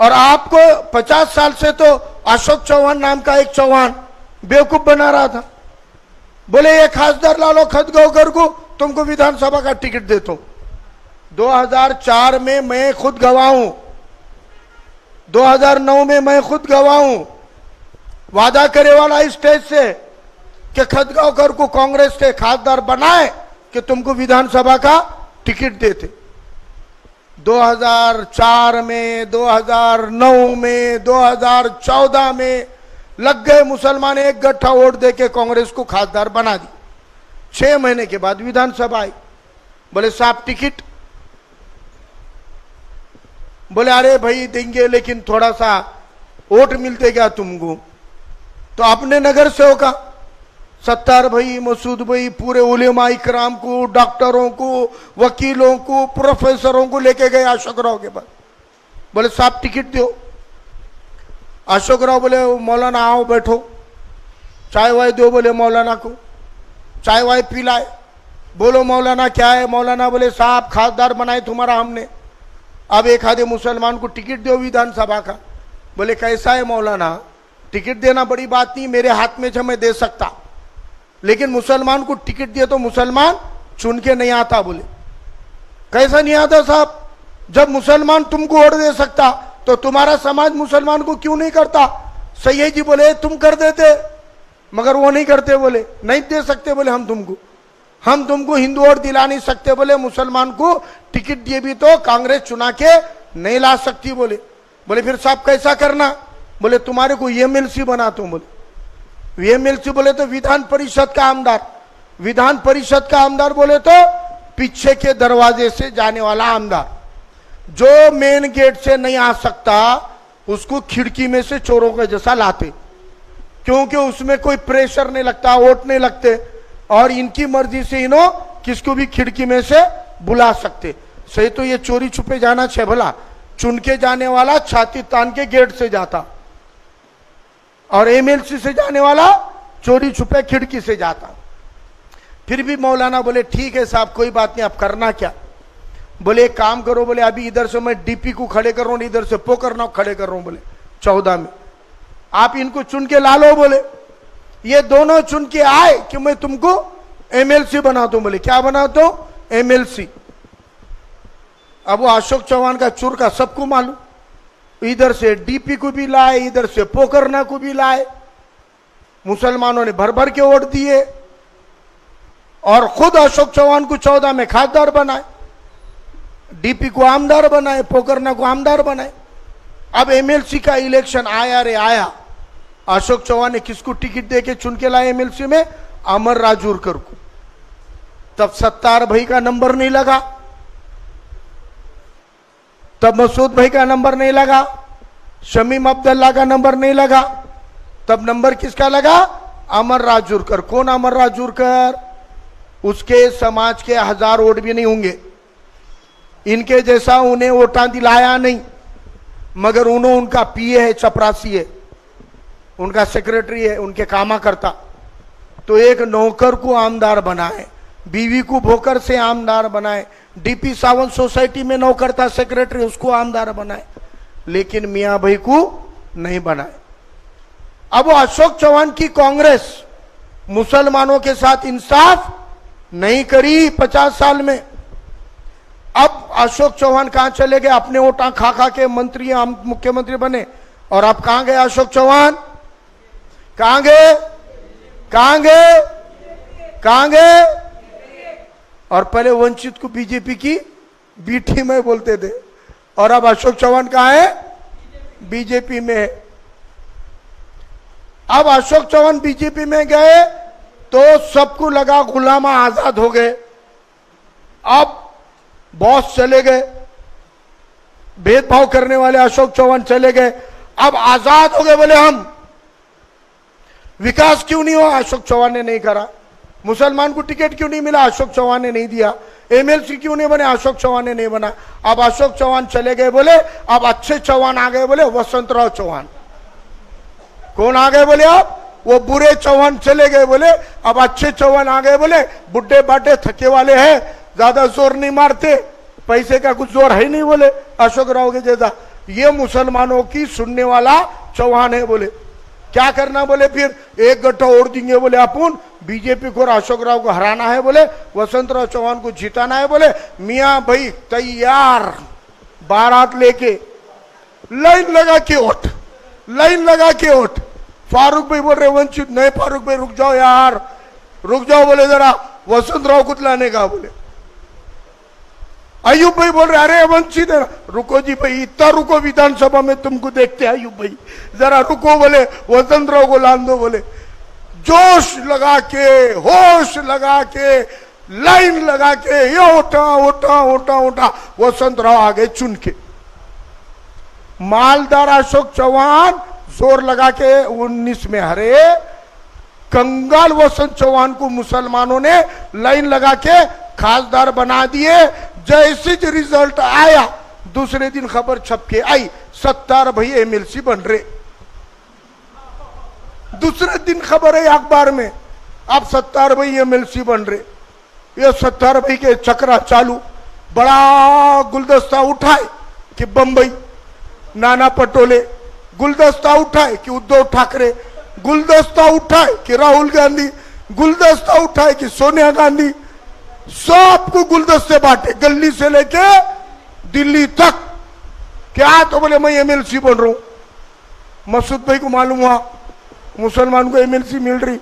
और आपको 50 साल से तो अशोक चौहान नाम का एक चौहान बेवकूफ बना रहा था। बोले ये खासदार लालो खदगांवकर को तुमको विधानसभा का टिकट देता हूं। 2004 में मैं खुद गवाह हूं, 2009 में मैं खुद गवाह हूं। वादा करे वाला इस स्टेज से कि खदगांवकर को कांग्रेस के खासदार बनाए कि तुमको विधानसभा का टिकट देते। 2004 में, 2009 में, 2014 में लग गए मुसलमान एक गट्ठा वोट देके कांग्रेस को खासदार बना दी। 6 महीने के बाद विधानसभा आई। बोले साहब टिकट, बोले अरे भाई देंगे लेकिन थोड़ा सा वोट मिलते क्या तुमको। तो अपने नगर से होगा सत्तार भाई, मसूद भाई, पूरे उलेमा इकराम को, डॉक्टरों को, वकीलों को, प्रोफेसरों को लेके गए अशोक राव के पास। बोले साहब टिकट दो। अशोक राव बोले मौलाना आओ बैठो, चाय वाय दो। बोले मौलाना को चाय वाय पिलाए। बोलो मौलाना क्या है। मौलाना बोले साहब खासदार बनाए तुम्हारा हमने, अब एक आधे मुसलमान को टिकट दो विधानसभा का। बोले कैसा है मौलाना, टिकट देना बड़ी बात नहीं, मेरे हाथ में जो मैं दे सकता, लेकिन मुसलमान को टिकट दिया तो मुसलमान चुन के नहीं आता। बोले कैसा नहीं आता साहब, जब मुसलमान तुमको वोट दे सकता तो तुम्हारा समाज मुसलमान को क्यों नहीं करता। सैयद जी बोले तुम कर देते, मगर वो नहीं करते। बोले नहीं दे सकते, बोले हम तुमको हिंदू वोट दिला नहीं सकते। बोले मुसलमान को टिकट दिए भी तो कांग्रेस चुना के नहीं ला सकती। बोले फिर साहब कैसा करना। बोले तुम्हारे को एमएलसी बनाता हूं। बोले एमएलसी बोले तो विधान परिषद का आमदार। विधान परिषद का आमदार बोले तो पीछे के दरवाजे से जाने वाला आमदार, जो मेन गेट से नहीं आ सकता उसको खिड़की में से चोरों के जैसा लाते, क्योंकि उसमें कोई प्रेशर नहीं लगता, वोट नहीं लगते, और इनकी मर्जी से इन्हों किसको भी खिड़की में से बुला सकते। सही तो ये चोरी छुपे जाना छे भला, चुन के जाने वाला छाती तान के गेट से जाता और एमएलसी से जाने वाला चोरी छुपे खिड़की से जाता। फिर भी मौलाना बोले ठीक है साहब कोई बात नहीं, आप करना क्या। बोले एक काम करो, बोले अभी इधर से मैं डीपी को खड़े कर रहा हूं, इधर से पोकरनाव खड़े कर रहा हूं। बोले 14 में आप इनको चुन के ला लो। बोले ये दोनों चुन के आए कि मैं तुमको एमएलसी बनाता हूं। बोले क्या बनाता हूं, एमएलसी। अब वो अशोक चौहान का चुर का सबको मालूम, इधर से डीपी को भी लाए, इधर से पोकरना को भी लाए। मुसलमानों ने भर भर के वोट दिए और खुद अशोक चौहान को 14 में खासदार बनाए, डीपी को आमदार बनाए, पोकरना को आमदार बनाए। अब एमएलसी का इलेक्शन आया रे आया, अशोक चौहान ने किसको टिकट देके चुन के लाए एमएलसी में, अमर राजूरकर को। तब सत्तार भाई का नंबर नहीं लगा, तब मसूद भाई का नंबर नहीं लगा, शमीम अब्दुल्ला का नंबर नहीं लगा, तब नंबर किसका लगा, अमर राजूरकर। कौन अमर राजूरकर, उसके समाज के 1000 वोट भी नहीं होंगे, इनके जैसा उन्हें वोटा दिलाया नहीं, मगर उन्होंने उनका पीए है, चपरासी है, उनका सेक्रेटरी है, उनके कामा करता। तो एक नौकर को आमदार बनाए, बीवी को भोकर से आमदार बनाए, डीपी सावंत सोसाइटी में नौकर था सेक्रेटरी, उसको आमदार बनाए, लेकिन मियां भाई को नहीं बनाए। अब वो अशोक चौहान की कांग्रेस मुसलमानों के साथ इंसाफ नहीं करी 50 साल में। अब अशोक चौहान कहां चले गए, अपने वोटा खा खा के मंत्री मुख्यमंत्री बने। और अब कहां गए अशोक चौहान, कहां गए, कहां गए, कहां गए। और पहले वंचित को बीजेपी की बीटी में बोलते थे, और अब अशोक चौहान कहां है, बीजेपी में है। अब अशोक चौहान बीजेपी में गए तो सबको लगा गुलामा आजाद हो गए। अब बॉस चले गए, भेदभाव करने वाले अशोक चौहान चले गए, अब आजाद हो गए। बोले हम विकास क्यों नहीं हुआ, अशोक चौहान ने नहीं करा। मुसलमान को टिकट क्यों नहीं मिला, अशोक चौहान ने नहीं दिया। एमएलसी क्यों नहीं बने, अशोक चौहान ने नहीं बना। अब अशोक चौहान चले गए, बोले अब अच्छे चौहान आ गए, बोले वसंतराव चौहान। कौन आ गए, बोले अब वो बुरे चौहान चले गए, बोले अब अच्छे चौहान आ गए। बोले बुढ़े बाटे थके वाले हैं, ज्यादा जोर नहीं मारते, पैसे का कुछ जोर है नहीं, बोले अशोक राव के जैसा। ये मुसलमानों की सुनने वाला चौहान है। बोले क्या करना, बोले फिर एक गट्ठा और देंगे, बोले अपन बीजेपी को, अशोक राव को हराना है, बोले वसंतराव चौहान को जिताना है। बोले मियां भाई तैयार, बारात लेके लाइन लगा के वोट, लाइन लगा के वोट। फारूक भाई बोल रहे वंचित नहीं, फारूक भाई रुक जाओ यार, रुक जाओ, बोले जरा वसंतराव को लाने का। बोले अयूब भाई बोल रहे अरे वंचित है, रुको जी भाई, इतना रुको, विधानसभा में तुमको देखते हैं अयूब भाई, जरा रुको, बोले वसंतराव को लान दो। बोले जोश लगा के, होश लगा के, लाइन लगा के, ये उठा उठा उठा उठा, वसंतराव आ गए चुन के। मालदार अशोक चौहान जोर लगा के 19 में हरे। कंगाल वसंत चौहान को मुसलमानों ने लाइन लगा के खासदार बना दिए। जैसे ही रिजल्ट आया दूसरे दिन खबर छप के आई, सत्तार भाई एमएलसी बन रहे। दूसरे दिन खबर है अखबार में, अब सत्तार भाई एमएलसी बन रहे। ये सत्तार भाई के चक्रा चालू, बड़ा गुलदस्ता उठाए कि बंबई नाना पटोले, गुलदस्ता उठाए कि उद्धव ठाकरे, गुलदस्ता उठाए कि राहुल गांधी, गुलदस्ता उठाए कि सोनिया गांधी, सबको गुलदस्ते बांटे गली से लेके दिल्ली तक। क्या तो बोले मैं एमएलसी बन रहा हूं। मसूद भाई को मालूम हुआ मुसलमान को एमएलसी मिल रही,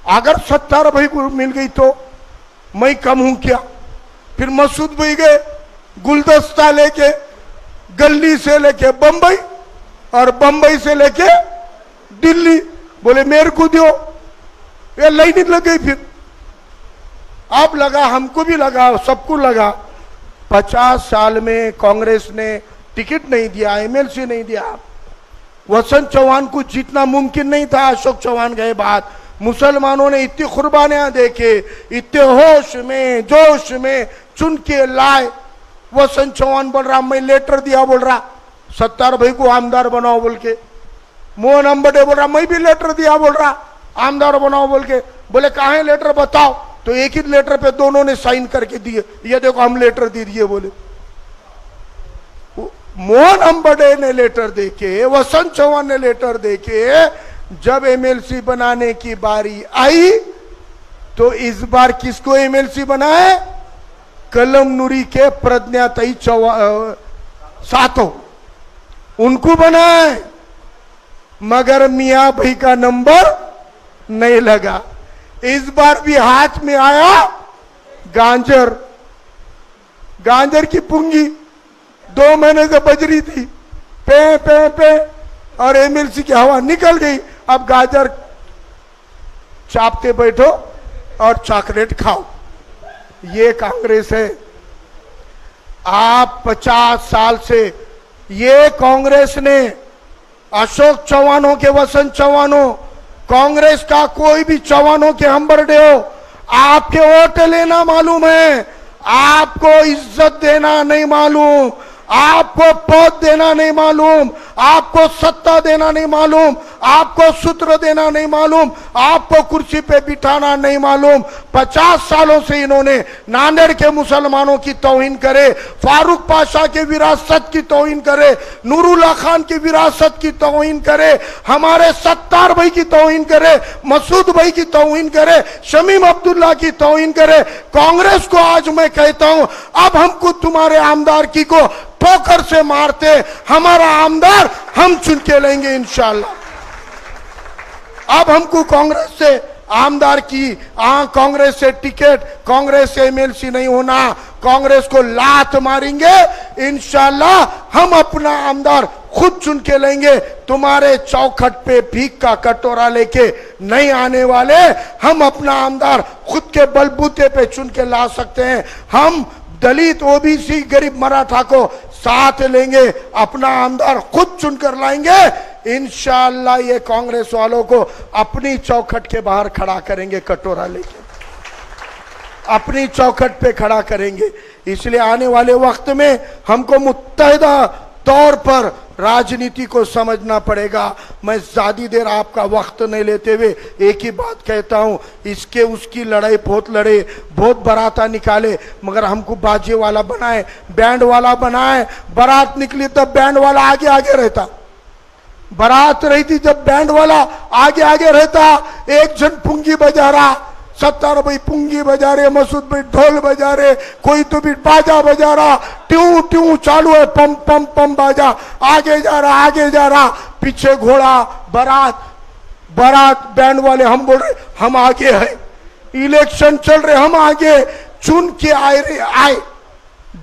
अगर सत्तार भाई को मिल गई तो मैं कम हूं क्या। फिर मसूद भाई गए गुलदस्ता लेके गली से लेके बंबई और बंबई से लेके दिल्ली, बोले मेरे को दो, ये लाइन लग गई। फिर अब लगा, हमको भी लगा, सबको लगा, 50 साल में कांग्रेस ने टिकट नहीं दिया, एमएलसी नहीं दिया, वसंत चौहान को जीतना मुमकिन नहीं था। अशोक चौहान गए बाद मुसलमानों ने इतनी कुर्बानियां देके, इतने होश में जोश में चुन के लाए। वसंत चौहान बोल रहा मैं लेटर दिया, बोल रहा सत्तार भाई को आमदार बनाओ बोल के। मोहन अंबडे बोल रहा मैं भी लेटर दिया, बोल रहा आमदार बनाओ बोल के। बोले कहाँ है लेटर बताओ, तो एक ही लेटर पे दोनों ने साइन करके दिए, ये देखो हम लेटर दे दिए। बोले मोहन अंबडे ने लेटर देके, वसंत चौहान ने लेटर देके, जब एमएलसी बनाने की बारी आई तो इस बार किसको एमएलसी बनाए, कलम नुरी के प्रज्ञाताई सातों, उनको बनाए, मगर मियां भाई का नंबर नहीं लगा। इस बार भी हाथ में आया गांजर, गांजर की पुंगी 2 महीने से बज रही थी, पे पे पे, और एमएलसी की हवा निकल गई। अब गाजर चापते बैठो और चॉकलेट खाओ, ये कांग्रेस है। आप 50 साल से ये कांग्रेस ने, अशोक चौहानों के वसंत चौहानों, कांग्रेस का कोई भी चौहानों के हम्बरडे हो, आपके वोट लेना मालूम है, आपको इज्जत देना नहीं मालूम, आपको पद देना नहीं मालूम, आपको सत्ता देना नहीं मालूम, आपको सूत्र देना नहीं मालूम, आपको कुर्सी पे बिठाना नहीं मालूम। 50 सालों से इन्होंने नांदेड़ के मुसलमानों की तौहीन करे, फारूक पाशा के विरासत की तौहीन करे, नूरुल्लाह खान की विरासत की तौहीन करे, हमारे सत्तार भाई की तौहीन करे, मसूद भाई की तौहीन करे, शमीम अब्दुल्ला की तौहीन करे। कांग्रेस को आज मैं कहता हूं, अब हमको तुम्हारे आमदार की को ठोकर से मारते, हमारा आमदार हम चुन के लेंगे इंशाअल्लाह। अब हमको कांग्रेस से आमदार की, कांग्रेस से टिकट, कांग्रेस से एमएलसी नहीं होना, कांग्रेस को लात मारेंगे इंशाअल्लाह। हम अपना आमदार खुद चुन के लेंगे, तुम्हारे चौखट पे भीख का कटोरा लेके नहीं आने वाले। हम अपना आमदार खुद के बलबूते पे चुन के ला सकते हैं। हम दलित, ओबीसी, गरीब मराठा को साथ लेंगे, अपना आमदार खुद चुनकर लाएंगे इंशाअल्लाह। ये कांग्रेस वालों को अपनी चौखट के बाहर खड़ा करेंगे, कटोरा लेके अपनी चौखट पे खड़ा करेंगे। इसलिए आने वाले वक्त में हमको मुत्तहिदा तौर पर राजनीति को समझना पड़ेगा। मैं ज्यादा देर आपका वक्त नहीं लेते हुए एक ही बात कहता हूं, इसके उसकी लड़ाई बहुत लड़े, बहुत बाराता निकाले, मगर हमको बाजे वाला बनाए, बैंड वाला बनाए। बारात निकली तब बैंड वाला आगे आगे रहता, बारात रही थी जब बैंड वाला आगे आगे रहता। एक जन पुंगी बजा रहा, सत्तार भाई पुंगी बजा रहे, मसूद भाई ढोल बजा रहे, कोई तो भी बाजा बजा रहा, ट्यू ट्यू चालू है, पम पम पम बाजा, आगे जा रहा आगे जा रहा, पीछे घोड़ा, बारात बारात बैंड वाले। हम बोल रहे हम आगे है, इलेक्शन चल रहे हम आगे, चुन के आए रे आए,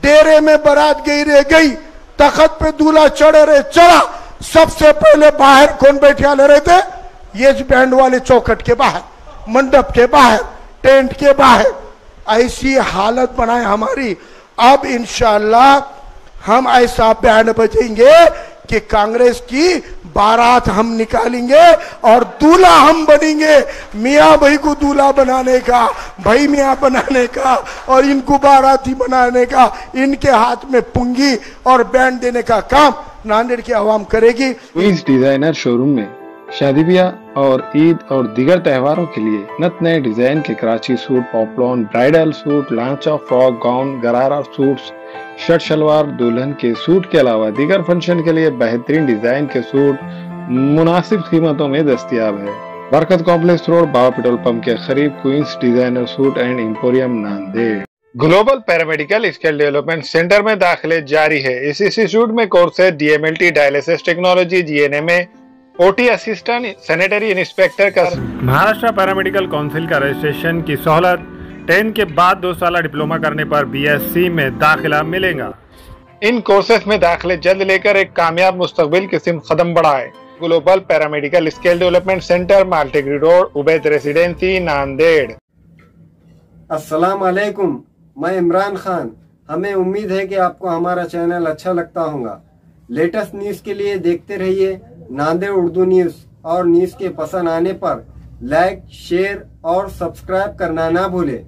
डेरे में बारात गई रे गई, तख्त पे दूल्हा चढ़े रे चढ़ा। सबसे पहले बाहर कौन बैठे ले रहे थे? ये बैंड वाले चौखट के बाहर, मंडप के बाहर, टेंट के बाहर। ऐसी हालत बनाए हमारी। अब इंशाअल्लाह हम ऐसा बैंड बजेंगे कि कांग्रेस की बारात हम निकालेंगे और दूल्हा हम बनेंगे। मियाँ भाई को दूल्हा बनाने का, भाई मियाँ बनाने का और इनको बाराती बनाने का, इनके हाथ में पुंगी और बैंड देने का काम नांदेड़ की आवाम करेगी। क्वींस डिजाइनर शोरूम में शादी ब्याह और ईद और दीगर त्योहारों के लिए नत नए डिजाइन के Karachi suit, poplin, bridal suit, लांचा, frock, gown, gharara suits, shirt salwar, दुल्हन के सूट के अलावा दीगर फंक्शन के लिए बेहतरीन डिजाइन के सूट मुनासिब कीमतों में दस्तयाब है। बरकत कॉम्प्लेक्स रोड, बाबा पेट्रोल पंप के करीब, queen's designer suit and emporium Nanded. Global paramedical skill development centre में दाखिले जारी है। इस इंस्टीट्यूट में courses DMLT, dialysis technology, GNMA, OT assistant, sanitary inspector का। महाराष्ट्र पैरामेडिकल काउंसिल का रजिस्ट्रेशन की सहूलत 10 के बाद 2 साल डिप्लोमा करने पर BSc में दाखिला मिलेगा। इन कोर्सेज में दाखिले जल्द लेकर एक कामयाब मुस्तकबिल की सिमत कदम बढ़ाए। Global paramedical skill development centre, Maltekdi road, Ubaid residency, Nanded. अस्सलाम वालेकुम, मैं इमरान खान। हमें उम्मीद है कि आपको हमारा चैनल अच्छा लगता होगा। लेटेस्ट न्यूज़ के लिए देखते रहिए नांदेड़ उर्दू न्यूज़, और न्यूज़ के पसंद आने पर लाइक, शेयर और सब्सक्राइब करना ना भूलें।